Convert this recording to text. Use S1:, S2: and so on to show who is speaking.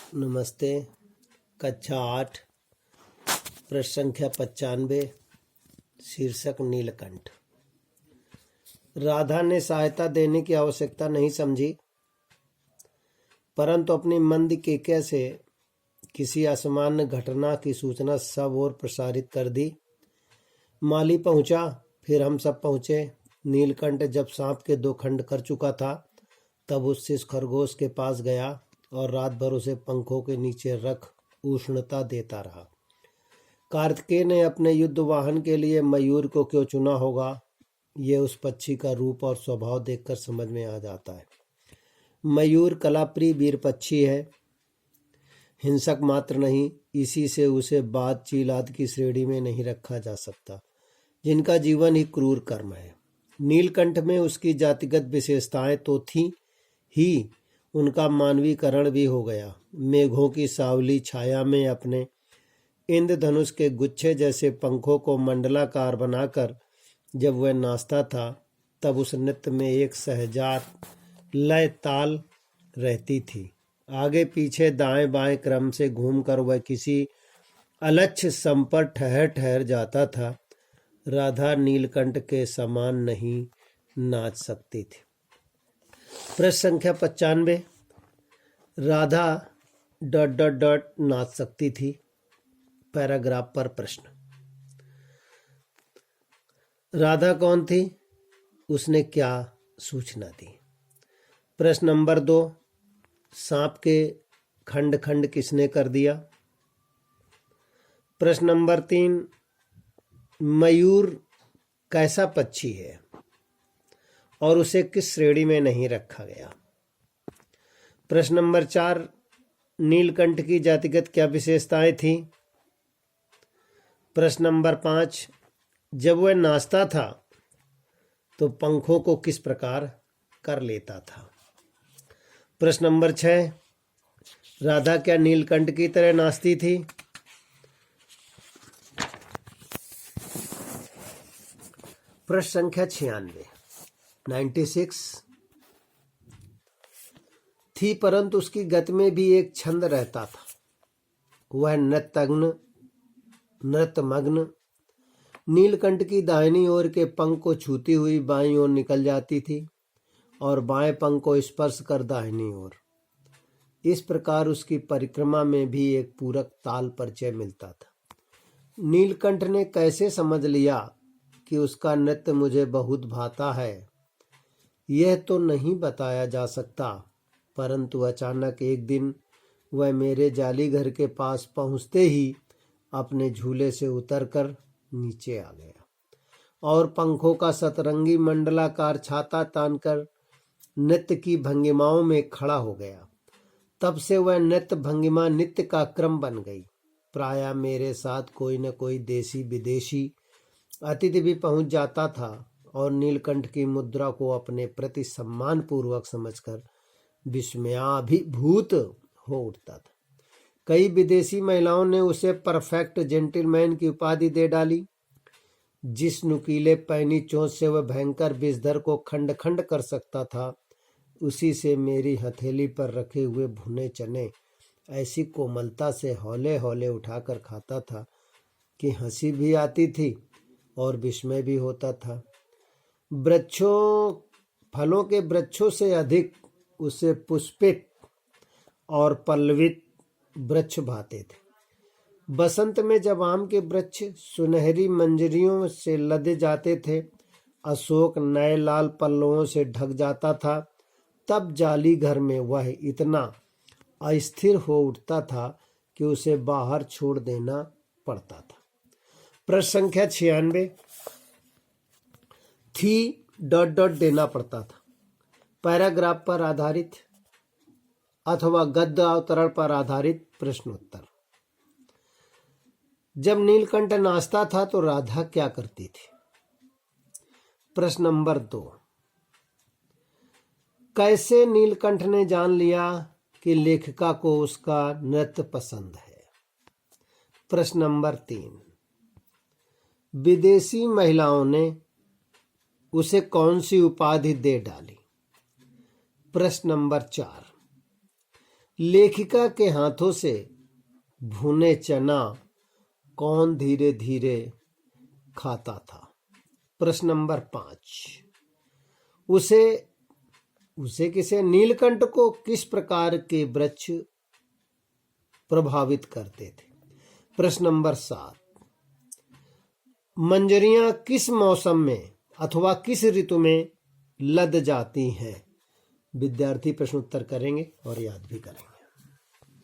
S1: नमस्ते। कक्षा 8 प्रश्न संख्या 95। शीर्षक नीलकंठ। राधा ने सहायता देने की आवश्यकता नहीं समझी, परंतु अपनी मंद केकया से किसी असामान्य घटना की सूचना सब ओर प्रसारित कर दी। माली पहुंचा, फिर हम सब पहुंचे। नीलकंठ जब सांप के 2 खंड कर चुका था, तब उससे खरगोश के पास गया और रात भर उसे पंखों के नीचे रख उष्णता देता रहा। कार्तिकेय ने अपने युद्ध वाहन के लिए मयूर को क्यों चुना होगा, ये उस पक्षी का रूप और स्वभाव देखकर समझ में आ जाता है। मयूर कलाप्रिय वीर पक्षी है, हिंसक मात्र नहीं, इसी से उसे बाज चील आदि की श्रेणी में नहीं रखा जा सकता, जिनका जीवन ही क्रूर कर्म है। नीलकंठ में उसकी जातिगत विशेषताएं तो थी ही, उनका मानवीकरण भी हो गया। मेघों की सावली छाया में अपने इंद्रधनुष के गुच्छे जैसे पंखों को मंडलाकार बनाकर जब वह नाचता था, तब उस नृत्य में एक सहजात लय ताल रहती थी। आगे पीछे दाएं बाएं क्रम से घूमकर वह किसी अलक्ष्य सम पर ठहर ठहर जाता था। राधा नीलकंठ के समान नहीं नाच सकती थी। प्रश्न संख्या 95। राधा ... नाच सकती थी। पैराग्राफ पर प्रश्न। राधा कौन थी, उसने क्या सूचना दी? प्रश्न नंबर 2, सांप के खंड खंड किसने कर दिया? प्रश्न नंबर 3, मयूर कैसा पक्षी है और उसे किस श्रेणी में नहीं रखा गया? प्रश्न नंबर 4, नीलकंठ की जातिगत क्या विशेषताएं थी? प्रश्न नंबर 5, जब वह नाचता था तो पंखों को किस प्रकार कर लेता था? प्रश्न नंबर 6, राधा क्या नीलकंठ की तरह नाचती थी? प्रश्न संख्या 96 थी, परंतु उसकी गति में भी एक छंद रहता था। वह नृत्यमग्न नीलकंठ की दाहिनी ओर के पंख को छूती हुई बाईं ओर निकल जाती थी और बाएं पंख को स्पर्श कर दाहिनी ओर। इस प्रकार उसकी परिक्रमा में भी एक पूरक ताल परिचय मिलता था। नीलकंठ ने कैसे समझ लिया कि उसका नृत्य मुझे बहुत भाता है, यह तो नहीं बताया जा सकता, परंतु अचानक एक दिन वह मेरे जाली घर के पास पहुंचते ही अपने झूले से उतरकर नीचे आ गया और पंखों का सतरंगी मंडलाकार छाता तानकर नृत्य की भंगिमाओं में खड़ा हो गया। तब से वह नृत्य भंगिमा नित्य का क्रम बन गई। प्रायः मेरे साथ कोई न कोई देशी विदेशी अतिथि भी पहुंच जाता था और नीलकंठ की मुद्रा को अपने प्रति सम्मान पूर्वक समझकर विस्मयाभिभूत हो उठता था। कई विदेशी महिलाओं ने उसे परफेक्ट जेंटलमैन की उपाधि दे डाली। जिस नुकीले पैनी चोंच से वह भयंकर विषधर को खंड खंड कर सकता था, उसी से मेरी हथेली पर रखे हुए भुने चने ऐसी कोमलता से हौले हौले उठाकर खाता था कि हंसी भी आती थी और विस्मय भी होता था। फलों के वृक्षों से अधिक उसे पुष्पित और पल्लवित वृक्ष भाते थे। बसंत में जब आम के वृक्ष सुनहरी मंजरियों से लदे जाते थे, अशोक नए लाल पल्लवों से ढक जाता था, तब जाली घर में वह इतना अस्थिर हो उठता था कि उसे बाहर छोड़ देना पड़ता था। प्रश्न संख्या 96 थी ... देना पड़ता था। पैराग्राफ पर आधारित अथवा गद्य अवतरण पर आधारित प्रश्नोत्तर। जब नीलकंठ नाचता था तो राधा क्या करती थी? प्रश्न नंबर 2, कैसे नीलकंठ ने जान लिया कि लेखिका को उसका नृत्य पसंद है? प्रश्न नंबर 3, विदेशी महिलाओं ने उसे कौन सी उपाधि दे डाली? प्रश्न नंबर 4, लेखिका के हाथों से भुने चना कौन धीरे धीरे खाता था? प्रश्न नंबर 5, उसे किसे नीलकंठ को किस प्रकार के वृक्ष प्रभावित करते थे? प्रश्न नंबर 7, मंजरियां किस मौसम में अथवा किस ऋतु में लद जाती हैं? विद्यार्थी प्रश्न उत्तर करेंगे और याद भी करेंगे।